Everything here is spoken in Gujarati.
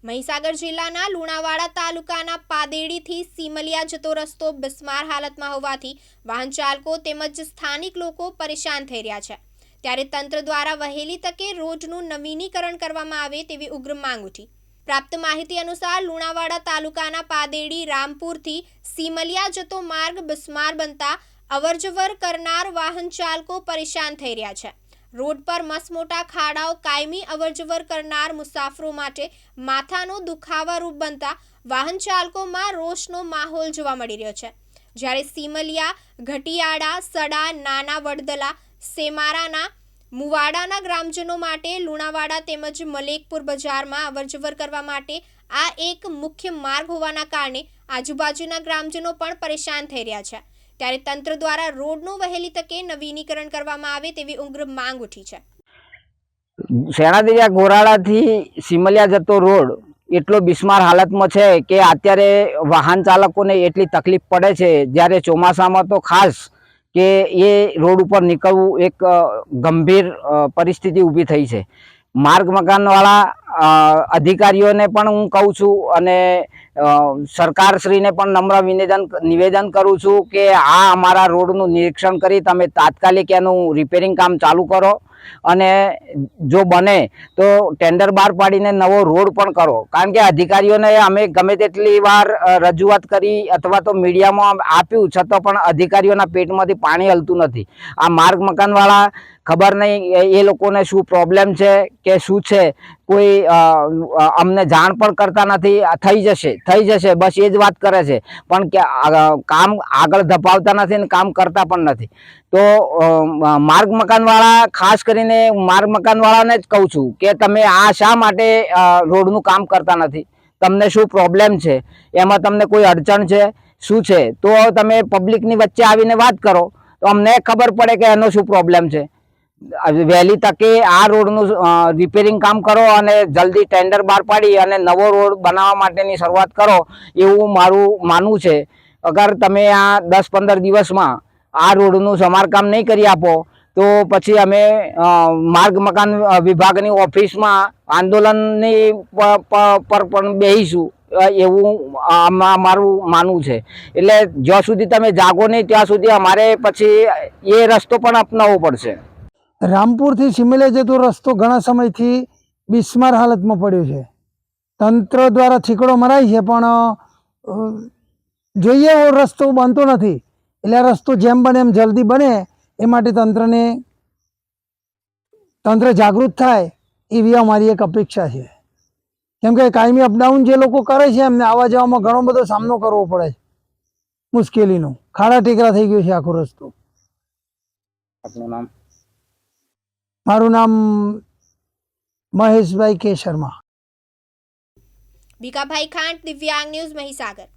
મહીસાગર જિલ્લાના લુણાવાડા તાલુકાના પાદેડીથી સીમલિયા જતો રસ્તો બિસ્માર હાલતમાં હોવાથી વાહન ચાલકો તેમજ સ્થાનિક લોકો પરેશાન થઈ રહ્યા છે। ત્યારે તંત્ર દ્વારા વહેલી તકે રોડનું નવીનીકરણ કરવામાં આવે તેવી ઉગ્ર માંગ ઉઠી। પ્રાપ્ત માહિતી અનુસાર લુણાવાડા તાલુકાના પાદેડી રામપુરથી સીમલિયા જતો માર્ગ બિસ્માર બનતા અવરજવર કરનાર વાહન ચાલકો પરેશાન થઈ રહ્યા છે। रोड पर मसमोटा खाड़ाओ कायमी अवरजवर करनार मुसाफरो माटे माथानो दुखावा रूप बनता वाहन चालकों में रोषनो माहौल जोवा मळी रह्यो छे। ज्यारे सीमलिया, घटियाड़ा, सड़ा, नाना वडदला, सेमाराना, मुवाड़ाना ग्रामजनों माटे लुणावाड़ा तेमज मलेकपुर बजार में अवरजवर करवा माटे आ एक मुख्य मार्ग होवाना कारणे आजुबाजुना ग्रामजनों पण परेशान थई रह्या छे। ત્યારે તંત્ર દ્વારા રોડનું વહેલી તકે નવીનીકરણ કરવામાં આવે તેવી ઉગ્ર માંગ ઉઠી છે। સેણાદરિયા ગોરાળાથી સિમલિયા જતો રોડ એટલો બિસ્માર હાલતમાં છે કે અત્યારે વાહન ચાલકોને એટલી તકલીફ પડે છે, જ્યારે ચોમાસામાં તો ખાસ કે એ રોડ ઉપર નીકળવું એક ગંભીર પરિસ્થિતિ ઊભી થઈ છે। માર્ગ મકાનવાળા અધિકારીઓને પણ હું કહું છું અને સરકારશ્રીને પણ નમ્ર નિવેદન કરું છું કે આ અમારા રોડનું નિરીક્ષણ કરી તમે તાત્કાલિક એનું રિપેરિંગ કામ ચાલુ કરો અને જો બને તો ટેન્ડર બહાર પાડીને નવો રોડ પણ કરો। કારણ કે અધિકારીઓને અમે ગમે તેટલી વાર રજૂઆત કરી અથવા તો મીડિયામાં આપ્યું છતાં પણ અધિકારીઓના પેટમાંથી પાણી હલતું નથી। આ માર્ગ મકાનવાળા ખબર નહીં એ લોકોને શું પ્રોબ્લેમ છે કે શું છે, કોઈ અમને જાણ પણ કરતા નથી। થઈ જશે બસ એ જ વાત કરે છે, પણ કે કામ આગળ ધપાવતા નથી ને કામ કરતા પણ નથી। તો માર્ગ મકાનવાળા, ખાસ કરીને માર્ગ મકાનવાળાને જ કહું છું કે તમે આ શા માટે રોડનું કામ કરતા નથી, તમને શું પ્રોબ્લેમ છે, એમાં તમને કોઈ અડચણ છે શું છે, તો તમે પબ્લિકની વચ્ચે આવીને વાત કરો તો અમને ખબર પડે કે એનો શું પ્રોબ્લેમ છે। વહેલી તકે આ રોડનું રિપેરિંગ કામ કરો અને જલ્દી ટેન્ડર બહાર પાડી અને નવો રોડ બનાવવા માટેની શરૂઆત કરો એવું મારું માનવું છે। અગર તમે આ 10-15 દિવસમાં આ રોડનું સમારકામ નહીં કરી આપો તો પછી અમે માર્ગ મકાન વિભાગની ઓફિસમાં આંદોલનની પર પણ બેસીશું એવું મારું માનવું છે। એટલે જ્યાં સુધી તમે જાગો નહીં ત્યાં સુધી અમારે પછી એ રસ્તો પણ અપનાવવો પડશે। રામપુરથી સિમલિયા જતો રસ્તો ઘણા સમયથી બિસ્માર હાલતમાં પડ્યો છે। તંત્ર દ્વારા ઠીકડો મરાય છે પણ જોઈએ એવો રસ્તો બનતો નથી। એટલે આ રસ્તો જેમ બને એમ જલ્દી બને એ માટે તંત્ર જાગૃત થાય એવી અમારી એક અપેક્ષા છે। કેમ કે કાયમી અપડાઉન જે લોકો કરે છે એમને આવવા જવામાં ઘણો બધો સામનો કરવો પડે છે, મુશ્કેલીનો। ખાડા ટેકરા થઈ ગયો છે આખો રસ્તો। આપનું નામ? મારું નામ મહેશભાઈ કે શર્મા। ભીખાભાઈ ખાંટ, દિવ્યાંગ ન્યૂઝ, મહીસાગર।